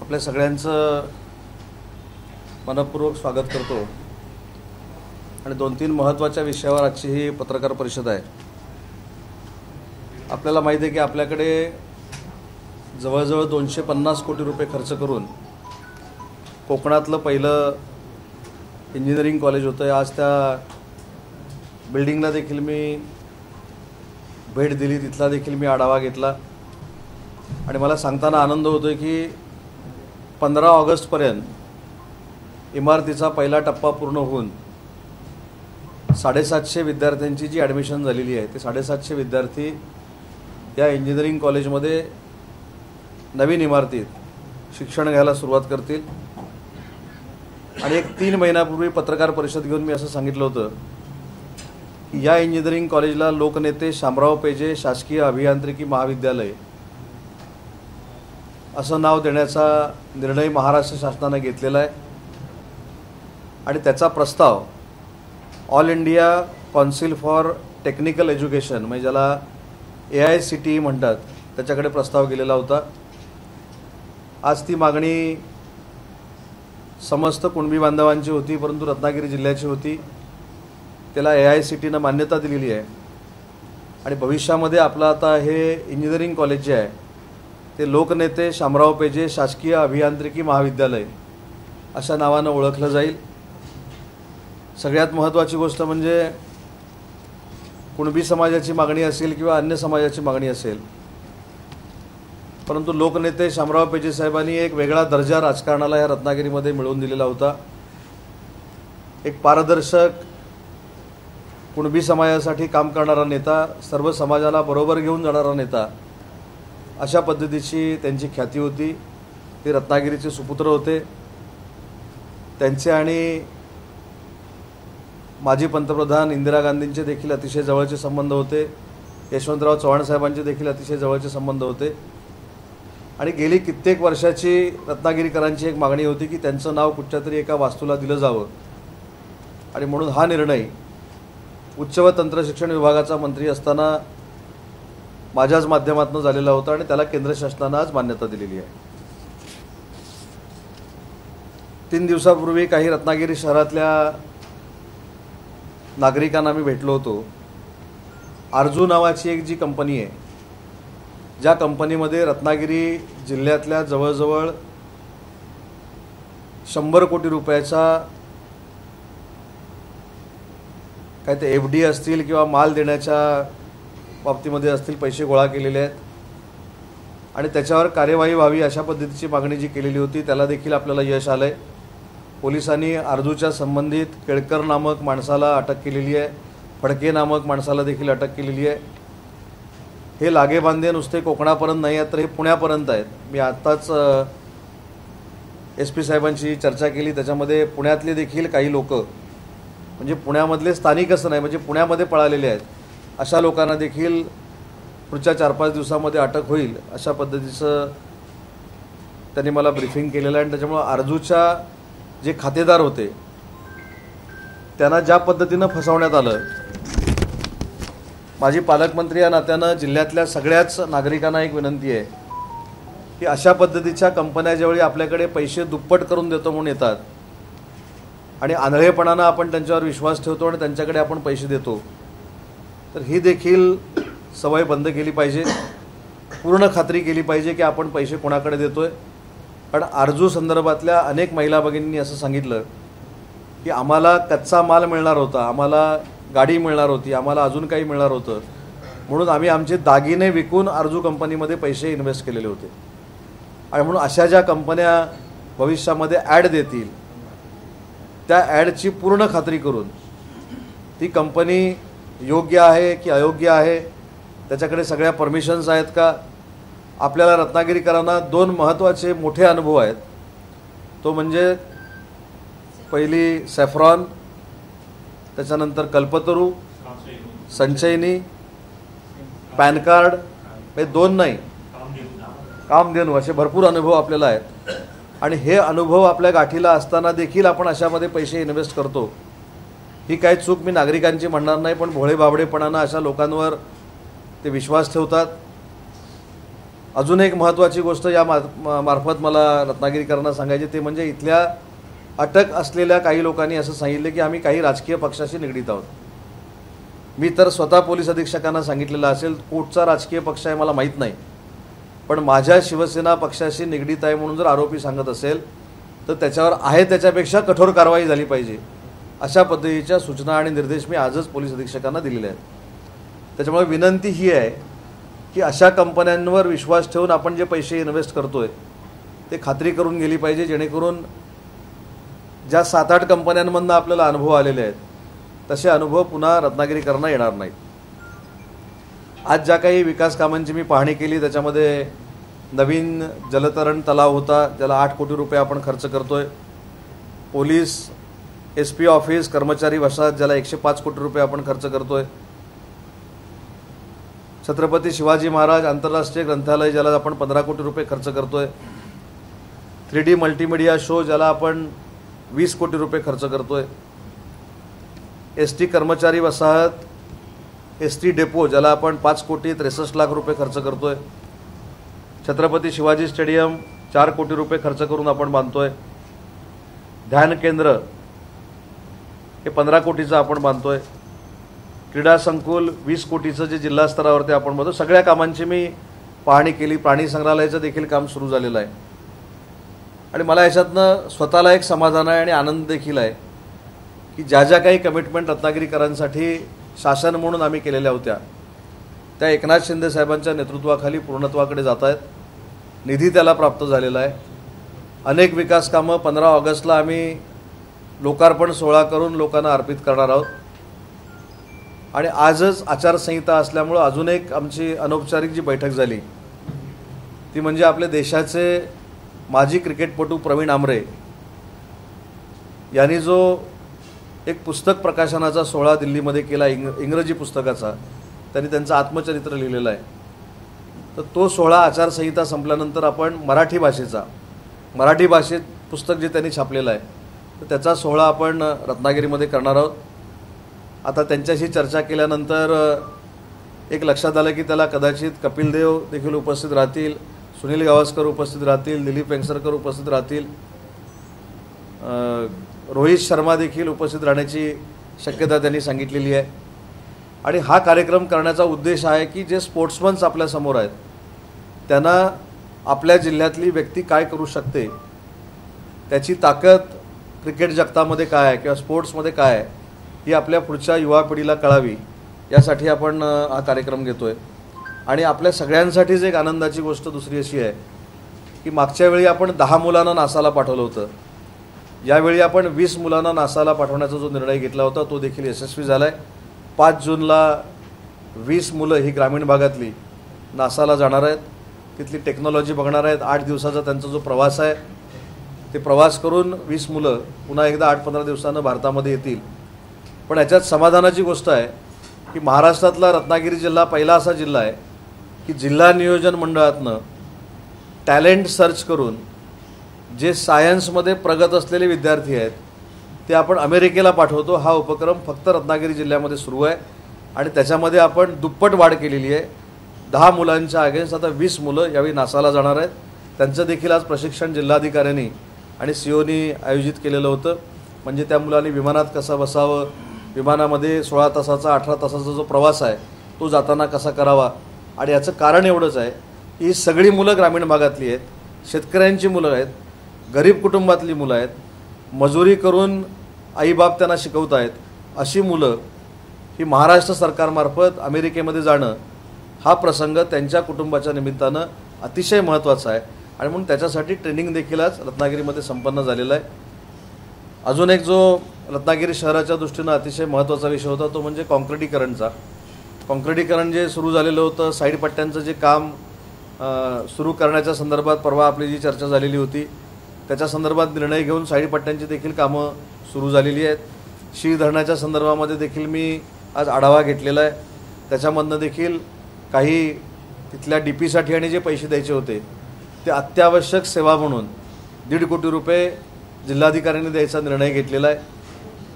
आपल्या सगळ्यांचं मनपूर्वक स्वागत करतो आणि 2-3 महत्त्वाच्या विषयावर आजची ही पत्रकार परिषद आहे। आपल्याला माहिती आहे की आपल्याकडे जवळजवळ 250 कोटी रुपये खर्च करून कोकणातलं पहिलं इंजिनिअरिंग कॉलेज होतं। आज त्या बिल्डिंगला देखील मी भेट दिली, तिथला देखील मी आढावा घेतला आणि मला सांगताना आनंद होतोय की 15 ऑगस्टपर्यंत इमारतीचा पहिला टप्पा पूर्ण होऊन 750 विद्यार्थ्यांची जी ॲडमिशन झालेली आहे ते 750 विद्यार्थी या इंजिनिअरिंग कॉलेजमध्ये नवीन इमारतीत शिक्षण घ्यायला सुरुवात करतील। आणि एक 3 महिन्यापूर्वी पत्रकार परिषद घेऊन मी असं सांगितलं होतं की या इंजिनिअरिंग कॉलेजला लोकनेते शामराव पेजे शासकीय अभियांत्रिकी महाविद्यालय असं नाव देण्याचा निर्णय महाराष्ट्र शासनाने घेतलेला आहे आणि त्याचा प्रस्ताव all India council for technical education म्हणजे ज्याला AICTE म्हणतात त्याच्याकडे प्रस्ताव गेलेला होता। आज ती मागणी समस्त कुणबी बांधवांची होती, परंतु रत्नागिरी जिल्ह्याची होती। त्याला AICTEनं मान्यता दिलेली आहे आणि भविष्यामध्ये आपलं आता हे इंजिनिअरिंग कॉलेज जे आहे ते लोकनेते शामराव पेजे शासकीय अभियांत्रिकी महाविद्यालय अशा नावानं ओळखलं जाईल। सगळ्यात महत्त्वाची गोष्ट म्हणजे कुणबी समाजाची मागणी असेल किंवा अन्य समाजाची मागणी असेल, परंतु लोकनेते शामराव पेजे साहेबांनी एक वेगळा दर्जा राजकारणाला या रत्नागिरीमध्ये मिळवून दिलेला होता। एक पारदर्शक कुणबी समाजासाठी काम करणारा नेता, सर्व समाजाला बरोबर घेऊन जाणारा नेता, अशा पद्धतीची त्यांची ख्याती होती। ते रत्नागिरीचे सुपुत्र होते। त्यांचे आणि माजी पंतप्रधान इंदिरा गांधींचे देखील अतिशय जवळचे संबंध होते। यशवंतराव चव्हाण साहेबांचे देखील अतिशय जवळचे संबंध होते आणि गेली कित्येक वर्षाची रत्नागिरीकरांची एक मागणी होती की त्यांचं नाव कुठच्यातरी एका वास्तूला दिलं जावं आणि म्हणून हा निर्णय उच्च व तंत्रशिक्षण विभागाचा मंत्री असताना माझ्याच माध्यमातून झालेला होता आणि त्याला केंद्र शासनाने आज मान्यता दिलेली आहे। 3 दिवसापूर्वी काही रत्नागिरी शहरातल्या नागरिकांना मी भेटलो होतो। आरजू नावाची एक जी कंपनी आहे, ज्या कंपनीमध्ये रत्नागिरी जिल्ह्यातल्या जवळजवळ 100 कोटी रुपयाचा काय ते FD असतील किंवा माल देण्याच्या बाबतीमध्ये असतील पैसे गोळा केलेले आहेत आणि त्याच्यावर कार्यवाही व्हावी अशा पद्धतीची मागणी जी केलेली होती त्याला देखील आपल्याला यश आलं आहे। पोलिसांनी आरजूच्या संबंधित केळकर नामक माणसाला अटक केलेली आहे, फडके नामक माणसाला देखील अटक केलेली आहे। हे लागेबांधे नुसते कोकणापर्यंत नाही आहेत तर हे पुण्यापर्यंत आहेत। मी आत्ताच SP साहेबांची चर्चा केली, त्याच्यामध्ये पुण्यातले देखील काही लोक म्हणजे पुण्यामधले स्थानिक असं नाही म्हणजे पुण्यामध्ये पळालेले आहेत अशा लोकांना देखील पुढच्या 4-5 दिवसामध्ये अटक होईल अशा पद्धतीचं त्यांनी मला ब्रीफिंग केलेलं आहे। आणि त्याच्यामुळे आरजूच्या जे खातेदार होते त्यांना ज्या पद्धतीनं फसवण्यात आलं, माझी पालकमंत्री या नात्यानं जिल्ह्यातल्या सगळ्याच नागरिकांना एक विनंती आहे की अशा पद्धतीच्या कंपन्या ज्यावेळी आपल्याकडे पैसे दुप्पट करून देतो म्हणून येतात आणि आंधळेपणानं आपण त्यांच्यावर विश्वास ठेवतो आणि त्यांच्याकडे आपण पैसे देतो, तर ही देखील सवय बंद केली पाहिजे। पूर्ण खात्री केली पाहिजे की आपण पैसे कोणाकडे देतोय। कारण आरजू संदर्भातल्या अनेक महिला भगिनींनी असं सांगितलं की आम्हाला कच्चा माल मिळणार होता, आम्हाला गाडी मिळणार होती, आम्हाला अजून काही मिळणार होतं, म्हणून आम्ही आमचे दागिने विकून आरजू कंपनीमध्ये पैसे इन्व्हेस्ट केलेले होते आणि म्हणून अशा ज्या कंपन्या भविष्यामध्ये ॲड देतील त्या ॲडची पूर्ण खात्री करून ती कंपनी योग्य आहे की अयोग्य आहे, त्याच्याकडे सगळ्या परमिशन्स आहेत का। आपल्याला रत्नागिरीकरांना 2 महत्त्वाचे मोठे अनुभव आहेत। तो म्हणजे पहिली सॅफ्रॉन, त्याच्यानंतर कल्पतरू, संचयनी, पॅन कार्ड, हे 2 नाही कामधेनू असे भरपूर अनुभव आपल्याला आहेत आणि हे अनुभव आपल्या गाठीला असताना देखील आपण अशामध्ये पैसे इन्व्हेस्ट करतो। ही काही चूक मी नागरिकांची म्हणणार नाही, पण भोळे बाबडेपणानं अशा लोकांवर ते विश्वास ठेवतात। अजून एक महत्त्वाची गोष्ट या मार्फत मला रत्नागिरीकरांना सांगायची ते म्हणजे इथल्या अटक असलेल्या काही लोकांनी असं सांगितलं की आम्ही काही राजकीय पक्षाशी निगडीत आहोत. मी तर स्वतः पोलीस अधीक्षकांना सांगितलेलं असेल कुठचा राजकीय पक्ष आहे मला माहीत नाही, पण माझ्या शिवसेना पक्षाशी निगडीत आहे म्हणून जर आरोपी सांगत असेल तर त्याच्यावर आहे त्याच्यापेक्षा कठोर कारवाई झाली पाहिजे अशा पद्धतीच्या सूचना आणि निर्देश मी आजच पोलीस अधीक्षकांना दिलेले आहेत. त्याच्यामुळे विनंती ही आहे की अशा कंपन्यांवर विश्वास ठेवून आपण जे पैसे इन्व्हेस्ट करतोय ते खात्री करून गेली पाहिजे, जेणेकरून ज्या 7-8 कंपन्यांमधून आपल्याला अनुभव आलेले आहेत तसे अनुभव पुन्हा रत्नागिरीकरांना येणार नाहीत. आज ज्या काही विकास कामांची मी पाहणी केली त्याच्यामध्ये नवीन जलतरण तलाव होता ज्याला 8 कोटी रुपये आपण खर्च करतोय. पोलीस SP ऑफिस कर्मचारी वसाहत ज्याला 105 कोटी रुपये आपण खर्च करतोय. छत्रपती शिवाजी महाराज आंतरराष्ट्रीय ग्रंथालय ज्याला आपण 15 कोटी रुपये खर्च करतोय. 3D मल्टीमीडिया शो ज्याला आपण 20 कोटी रुपये खर्च करतोय. ST कर्मचारी वसाहत ST डेपो ज्याला आपण 5 कोटी 63 लाख रुपये खर्च करतोय. छत्रपती शिवाजी स्टेडियम 4 कोटी रुपये खर्च करून आपण बांधतोय. ध्यान केंद्र हे 15 कोटीचं आपण बांधतोय. क्रीडा संकुल 20 कोटीचं जे जिल्हा स्तरावरती आपण बांधतो. सगळ्या कामांची मी पाहणी केली. प्राणी संग्रहालयाचं देखील काम सुरू झालेलं आहे आणि मला याच्यातनं स्वतःला एक समाधान आहे आणि आनंद देखील आहे की ज्या ज्या काही कमिटमेंट रत्नागिरीकरांसाठी शासन म्हणून आम्ही केलेल्या होत्या त्या एकनाथ शिंदे साहेबांच्या नेतृत्वाखाली पूर्णत्वाकडे जात आहेत. निधी त्याला प्राप्त झालेला आहे. अनेक विकास कामं 15 ऑगस्टला आम्ही लोकार्पण सोहळा करून लोकांना अर्पित करणार आहोत आणि आजच आचारसंहिता असल्यामुळं अजून एक आमची अनौपचारिक जी बैठक झाली ती म्हणजे आपल्या देशाचे माजी क्रिकेटपटू प्रवीण आमरे यांनी जो एक पुस्तक प्रकाशनाचा सोहळा दिल्लीमध्ये केला इंग्रजी पुस्तकाचा, त्यांनी त्यांचं आत्मचरित्र लिहिलेलं आहे. तर तो सोहळा आचारसंहिता संपल्यानंतर आपण मराठी भाषेत पुस्तक जे त्यांनी छापलेलं आहे तर त्याचा सोहळा आपण रत्नागिरीमध्ये करणार आहोत. आता त्यांच्याशी चर्चा केल्यानंतर एक लक्षात आलं की त्याला कदाचित कपिल देव देखील उपस्थित राहतील, सुनील गावस्कर उपस्थित राहतील, दिलीप वेंगसरकर उपस्थित राहतील, रोहित शर्मा देखील उपस्थित राहण्याची शक्यता त्यांनी सांगितलेली आहे. आणि हा कार्यक्रम करण्याचा उद्देश आहे की जे स्पोर्ट्समन्स आपल्यासमोर आहेत त्यांना आपल्या जिल्ह्यातली व्यक्ती काय करू शकते, त्याची ताकद क्रिकेट जगतामध्ये काय आहे किंवा स्पोर्ट्समध्ये काय आहे ही आपल्या पुढच्या युवा पिढीला कळावी यासाठी आपण हा कार्यक्रम घेतो आहे. आणि आपल्या सगळ्यांसाठीच एक आनंदाची गोष्ट दुसरी अशी आहे की मागच्या वेळी आपण 10 मुलांना नासाला पाठवलं होतं. यावेळी आपण 20 मुलांना नासाला पाठवण्याचा जो निर्णय घेतला होता तो देखील यशस्वी झाला आहे. 5 जूनला 20 मुलं ही ग्रामीण भागातली नासाला जाणार आहेत, तिथली टेक्नॉलॉजी बघणार आहेत. 8 दिवसाचा त्यांचा जो प्रवास आहे ते प्रवास करून 20 मुलं पुन्हा एकदा 8-15 दिवसानं भारतामध्ये येतील. पण याच्यात समाधानाची गोष्ट आहे की महाराष्ट्रातला रत्नागिरी जिल्हा पहिला असा जिल्हा आहे की जिल्हा नियोजन मंडळातनं टॅलेंट सर्च करून जे सायन्समध्ये प्रगत असलेले विद्यार्थी आहेत ते आपण अमेरिकेला पाठवतो. हा उपक्रम फक्त रत्नागिरी जिल्ह्यामध्ये सुरू आहे आणि त्याच्यामध्ये आपण दुप्पट वाढ केलेली आहे. 10 मुलांच्या अगेन्स्ट आता 20 मुलं यावेळी नासाला जाणार आहेत. त्यांचं देखील आज प्रशिक्षण जिल्हाधिकाऱ्यांनी आणि COनी आयोजित केलेलं होतं. म्हणजे त्या मुलांनी विमानात कसं बसावं, विमानामध्ये 16 तासाचा 18 तासाचा जो प्रवास आहे तो जाताना कसा करावा. आणि याचं कारण एवढंच आहे की ही सगळी मुलं ग्रामीण भागातली आहेत, शेतकऱ्यांची मुलं आहेत, गरीब कुटुंबातली मुलं आहेत, मजुरी करून आईबाप त्यांना शिकवत आहेत. अशी मुलं ही महाराष्ट्र सरकारमार्फत अमेरिकेमध्ये जाणं हा प्रसंग त्यांच्या कुटुंबाच्या निमित्तानं अतिशय महत्त्वाचा आहे आणि म्हणून त्याच्यासाठी ट्रेनिंग देखील आज रत्नागिरीमध्ये संपन्न झालेला आहे. अजून एक जो रत्नागिरी शहराच्या दृष्टीनं अतिशय महत्त्वाचा विषय होता तो म्हणजे काँक्रिटीकरणचा. काँक्रिटीकरण जे सुरू झालेलं होतं, साईड पट्ट्यांचं जे काम सुरू करण्याच्या संदर्भात परवा आपली जी चर्चा झालेली होती त्याच्या संदर्भात निर्णय घेऊन साईड पट्ट्यांची देखील कामं सुरू झालेली आहेत. शीळ धरणाच्या संदर्भामध्ये देखील मी आज आढावा घेतलेला आहे. त्याच्यामधनं देखील काही तिथल्या DPसाठी आणि जे पैसे द्यायचे होते ते अत्यावश्यक सेवा म्हणून 1.5 कोटी रुपये जिल्हाधिकाऱ्यांनी द्यायचा निर्णय घेतलेला आहे.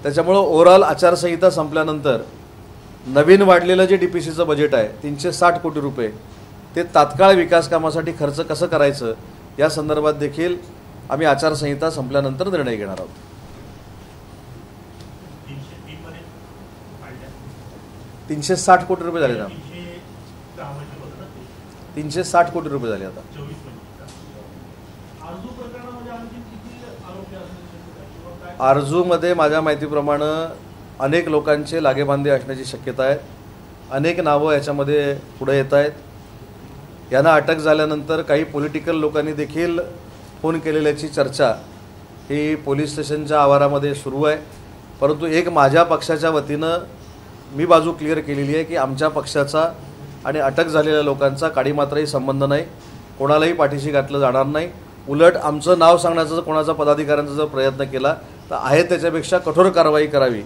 त्याच्यामुळं ओव्हरऑल आचारसंहिता संपल्यानंतर नवीन वाढलेलं जे DPCचं बजेट आहे 360 कोटी रुपये ते तात्काळ विकास कामासाठी खर्च कसं करायचं या संदर्भात देखील आम्ही आचारसंहिता संपल्यानंतर निर्णय घेणार आहोत. 360 कोटी रुपये झाले ना. 360 कोटी रुपये झाले आता. आरजूमध्ये माझ्या माहितीप्रमाणे अनेक लोकांचे लागेबांधे असण्याची शक्यता आहे. अनेक नावं याच्यामध्ये पुढे येत आहेत. यांना अटक झाल्यानंतर काही पॉलिटिकल लोकांनी देखील फोन केलेल्याची चर्चा ही पोलीस स्टेशनच्या आवारामध्ये सुरू आहे. परंतु एक माझ्या पक्षाच्या वतीनं मी बाजू क्लिअर केलेली आहे की आमच्या पक्षाचा आणि अटक झालेल्या लोकांचा काडीमात्रही संबंध नाही. कोणालाही पाठीशी घातलं जाणार नाही. उलट आमचं नाव सांगण्याचा जर कोणाचा पदाधिकाऱ्यांचा जर प्रयत्न केला तर आहे त्याच्यापेक्षा कठोर कारवाई करावी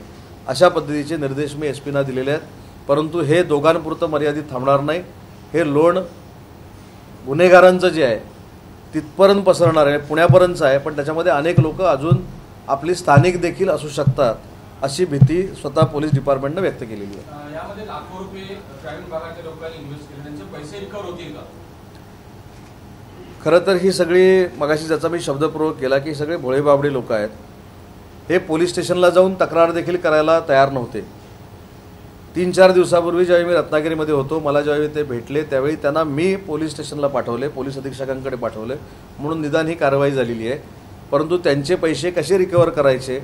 अशा पद्धतीचे निर्देश मी SP ना दिलेले आहेत. परंतु हे दोघांपुरतं मर्यादित थांबणार नाही. हे लोण गुन्हेगारांचं जे आहे तिथपर्यंत पसरणार आहे, पुण्यापर्यंतचं आहे. पण त्याच्यामध्ये अनेक लोक अजून आपली स्थानिक देखील असू शकतात अशी भीती स्वतः पोलीस डिपार्टमेंटनं व्यक्त केलेली आहे. यामध्ये लाखो रुपये ग्रामीण भागाच्या लोकांनी इन्व्हेस्ट केले, त्यांचे पैसे रिकव्हर होतील का? खरं तर ही सगळी मगाशी ज्याचा मी शब्दप्रयोग केला की सगळे भोळेबाबडे लोक आहेत. हे पोलीस स्टेशनला जाऊन तक्रार देखील करायला तयार नव्हते. 3-4 दिवसापूर्वी ज्यावेळी मी रत्नागिरीमध्ये होतो, मला ज्यावेळी ते भेटले त्यावेळी त्यांना मी पोलीस स्टेशनला पाठवले, पोलीस अधीक्षकांकडे पाठवले, म्हणून निदान ही कारवाई झालेली आहे. परंतु त्यांचे पैसे कसे रिकव्हर करायचे,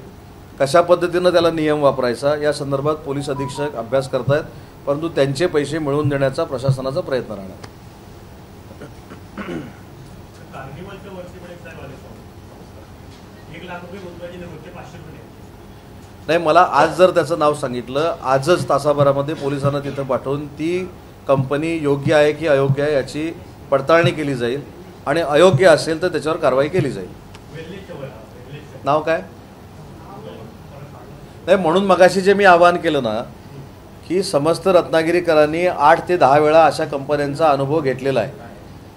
कशा पद्धतीनं त्याला नियम वापरायचा या संदर्भात पोलीस अधीक्षक अभ्यास करत आहेत. परंतु त्यांचे पैसे मिळवून देण्याचा प्रशासनाचा प्रयत्न राहणार. नाही, मला आज जर त्याचं नाव सांगितलं, आजच तासाभरामध्ये पोलिसांना तिथं पाठवून ती कंपनी योग्य आहे की अयोग्य आहे याची पडताळणी केली जाईल आणि अयोग्य असेल तर त्याच्यावर कारवाई केली जाईल. नाव काय नाही, म्हणून मगाशी जे मी आवाहन केलं ना की समस्त रत्नागिरीकरांनी 8 ते 10 वेळा अशा कंपन्यांचा अनुभव घेतलेला आहे.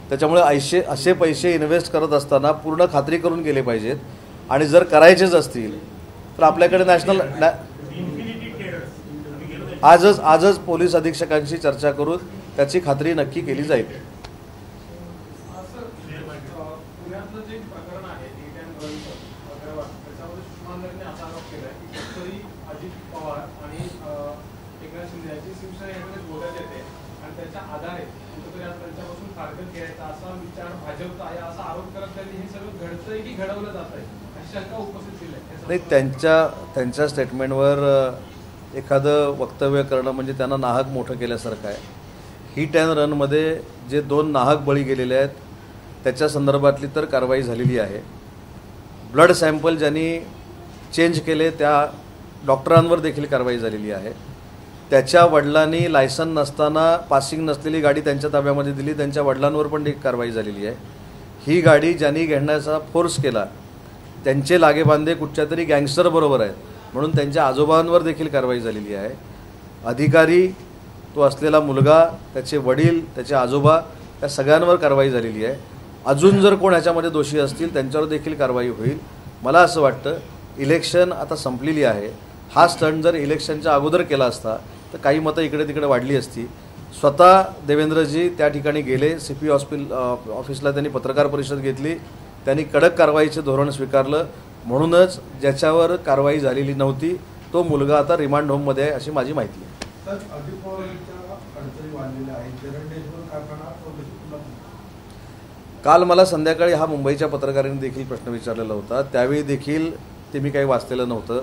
त्याच्यामुळे असे पैसे इन्व्हेस्ट करत असताना पूर्ण खात्री करून गेले पाहिजेत. आणि जर करायचेच असतील तर आपल्याकडे आजच पोलीस अधीक्षकांशी चर्चा करून त्याची खात्री नक्की केली जाईल. नाही, त्यांच्या स्टेटमेंटवर एखादं वक्तव्य करणं म्हणजे त्यांना नाहक मोठं केल्यासारखं आहे. हिट अँड रनमध्ये जे 2 नाहक बळी गेलेले आहेत त्याच्या संदर्भातली तर कारवाई झालेली आहे. ब्लड सॅम्पल ज्यांनी चेंज केले त्या डॉक्टरांवर देखील कारवाई झालेली आहे. त्याच्या वडिलांनी लायसन नसताना पासिंग नसलेली गाडी त्यांच्या ताब्यामध्ये दिली, त्यांच्या वडिलांवर पण एक कारवाई झालेली आहे. ही गाडी ज्यांनी घेण्याचा फोर्स केला त्यांचे लागेबांधे कुठच्या तरी गँगस्टर बरोबर आहेत म्हणून त्यांच्या आजोबांवर देखील कारवाई झालेली आहे. अधिकारी, तो असलेला मुलगा, त्याचे वडील, त्याचे आजोबा या सगळ्यांवर कारवाई झालेली आहे. अजून जर कोण ह्याच्यामध्ये दोषी असतील त्यांच्यावर देखील कारवाई होईल. मला असं वाटतं इलेक्शन आता संपलेली आहे. हा स्टंट जर इलेक्शनच्या अगोदर केला असता तर काही मतं इकडे तिकडे वाढली असती. स्वतः देवेंद्रजी त्या ठिकाणी गेले, CP ऑफिसला त्यांनी पत्रकार परिषद घेतली, त्यांनी कडक कारवाईचे धोरण स्वीकारलं. म्हणूनच ज्याच्यावर कारवाई झालेली नव्हती तो मुलगा आता रिमांड होममध्ये आहे अशी माझी माहिती आहे. काल मला संध्याकाळी हा मुंबईच्या पत्रकारांनी देखील प्रश्न विचारलेला होता, त्यावेळी देखील ते मी काही वाचलेलं नव्हतं.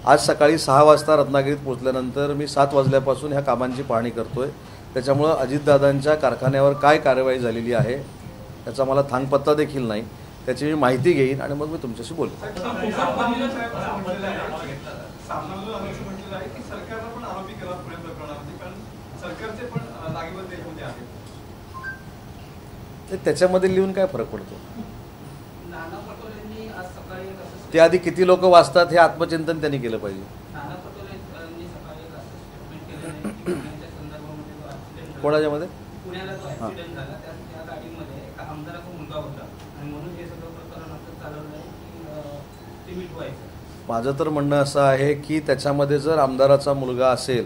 आज सकाळी 6 वाजता रत्नागिरीत पोहोचल्यानंतर मी 7 वाजल्यापासून ह्या कामांची पाहणी करतोय. त्याच्यामुळं अजितदादांच्या कारखान्यावर काय कारवाई झालेली आहे त्याचा मला थांगपत्ता देखील नाही. त्याची मी माहिती घेईन आणि मग मी तुमच्याशी बोलतो. त्याच्यामध्ये लिहून काय फरक पडतो? ते आधी किती लोक वाचतात हे आत्मचिंतन त्यांनी केलं पाहिजे. कोणाच्यामध्ये? हां, माझं तर म्हणणं असं आहे की त्याच्यामध्ये जर आमदाराचा मुलगा असेल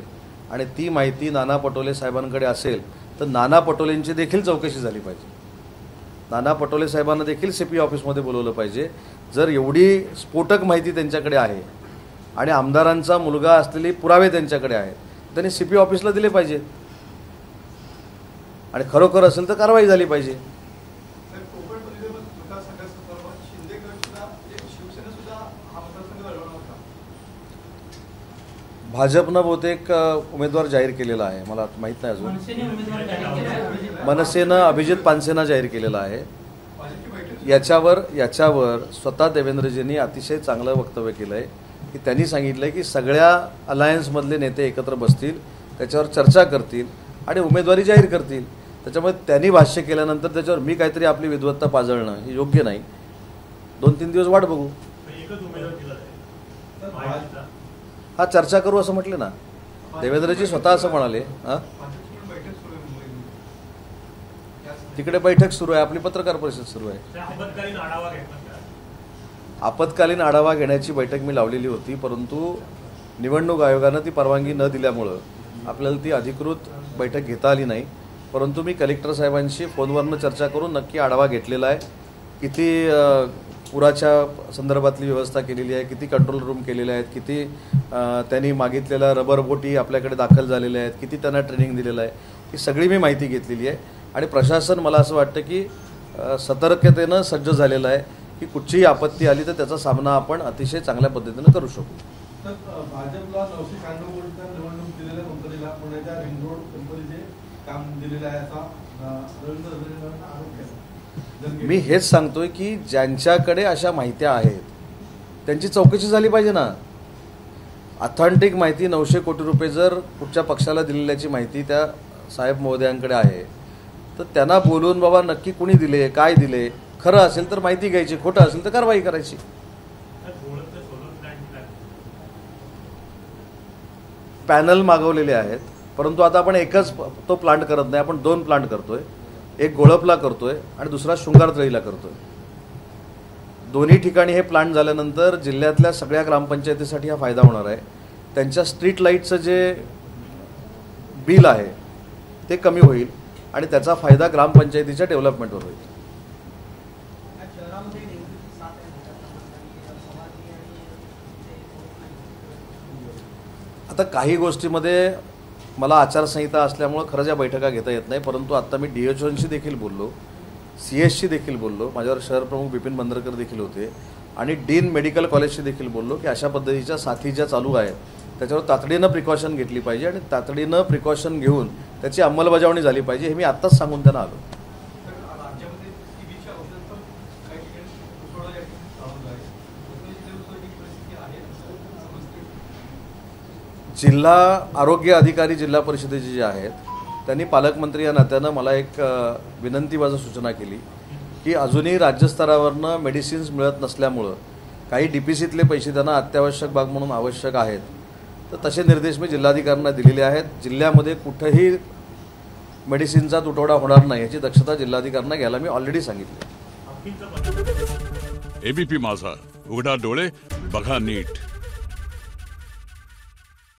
आणि ती माहिती नाना पटोले साहेबांकडे असेल तर नाना पटोलेंची देखील चौकशी झाली पाहिजे. नाना पटोले साहेबांना देखील CP ऑफिसमध्ये बोलवलं पाहिजे. जर एवढी स्फोटक माहिती त्यांच्याकडे आहे आणि आमदारांचा मुलगा असलेले पुरावे त्यांच्याकडे आहेत, त्यांनी CP ऑफिसला दिले पाहिजे आणि खरोखर असेल तर कारवाई झाली पाहिजे. भाजपनं बहुतेक उमेदवार जाहीर केलेला आहे, मला माहीत नाही अजून. मनसेनं अभिजित पानसेना जाहीर केलेला आहे. याच्यावर स्वतः देवेंद्रजींनी अतिशय चांगलं वक्तव्य केलं आहे की त्यांनी सांगितलं आहे की सगळ्या अलायन्समधले नेते एकत्र बसतील, त्याच्यावर चर्चा करतील आणि उमेदवारी जाहीर करतील. त्याच्यामुळे त्यांनी भाष्य केल्यानंतर त्याच्यावर मी काहीतरी आपली विद्वत्ता पाजळणं हे योग्य नाही. 2-3 दिवस वाट बघू. हा चर्चा करू असं म्हटलं ना देवेंद्रजी स्वतः, असं म्हणाले. तिकडे बैठक सुरू आहे, आपली पत्रकार परिषद सुरू आहे. आपत्कालीन आढावा घेण्याची बैठक मी लावलेली होती, परंतु निवडणूक आयोगानं ती परवानगी न दिल्यामुळं आपल्याला ती अधिकृत बैठक घेता आली नाही. परंतु मी कलेक्टर साहेबांशी फोनवरनं चर्चा करून नक्की आढावा घेतलेला आहे. किती पुराच्या संदर्भातली व्यवस्था केलेली आहे, किती कंट्रोल रूम केलेले आहेत, किती त्यांनी मागितलेल्या रबर बोटी आपल्याकडे दाखल झालेल्या आहेत, किती त्यांना ट्रेनिंग दिलेलं आहे, ही सगळी मी माहिती घेतलेली आहे. आणि प्रशासन मला असं वाटतं की सतर्कतेनं सज्ज झालेलं आहे की कुठचीही आपत्ती आली तर त्याचा सामना आपण अतिशय चांगल्या पद्धतीनं करू शकू. भाजपला 996 कोटीचा निवडणूक दिलेल्या कंपनीला पुण्याच्या रिंग रोड कंपनीचे काम दिलेलं आहे असा आरोप केला. मी हेच सांगतोय की ज्यांच्याकडे अशा माहित्या आहेत त्यांची चौकशी झाली पाहिजे ना. ऑथेंटिक माहिती 900 कोटी रुपये जर कुठच्या पक्षाला दिलेल्याची माहिती त्या साहेब महोदयांकडे आहे तर त्यांना बोलून बाबा नक्की कुणी दिले, काय दिले, खरं असेल तर माहिती घ्यायची, खोटं असेल तर कारवाई करायची. पॅनल मागवलेले आहेत, परंतु आता आपण एकच तो प्लांट करत नाही, आपण 2 प्लांट करतोय. एक गोळपला करतोय आणि दुसरा शृंगारतळीला करतोय. दोन्ही ठिकाणी हे प्लांट झाल्यानंतर जिल्ह्यातल्या सगळ्या ग्रामपंचायतीसाठी हा फायदा होणार आहे. त्यांच्या स्ट्रीट लाईटचं जे बिल आहे ते कमी होईल आणि त्याचा फायदा ग्रामपंचायतीच्या डेव्हलपमेंटवर होईल. आता काही गोष्टीमध्ये मला आचारसंहिता असल्यामुळं खरंच या बैठका घेता येत नाही, परंतु आत्ता मी DHOंशी देखील बोललो, CS देखील बोललो, माझ्यावर शहर प्रमुख बिपिन बंद्रकर देखील होते आणि डीन मेडिकल कॉलेजशी देखील बोललो की अशा पद्धतीच्या साथी ज्या चालू आहेत त्याच्यावर तातडीनं प्रिकॉशन घेतली पाहिजे आणि तातडीनं प्रिकॉशन घेऊन त्याची अंमलबजावणी झाली पाहिजे. हे मी आत्ताच सांगून त्यांना आलो. जिल्हा आरोग्य अधिकारी जिल्हा परिषदेचे जे आहेत त्यांनी पालकमंत्री या नात्यानं मला एक विनंतीबाजू सूचना केली की अजूनही राज्यस्तरावरनं मेडिसिन्स मिळत नसल्यामुळं काही DPCतले पैसे त्यांना अत्यावश्यक बाब म्हणून आवश्यक आहेत, तर तसे निर्देश मी जिल्हाधिकाऱ्यांना दिलेले आहेत. जिल्ह्यामध्ये कुठेही मेडिसिनचा तुटवडा होणार नाही याची दक्षता जिल्हाधिकाऱ्यांना घ्यायला मी ऑलरेडी सांगितली. ABP माझा, उघडा डोळे बघा नीट.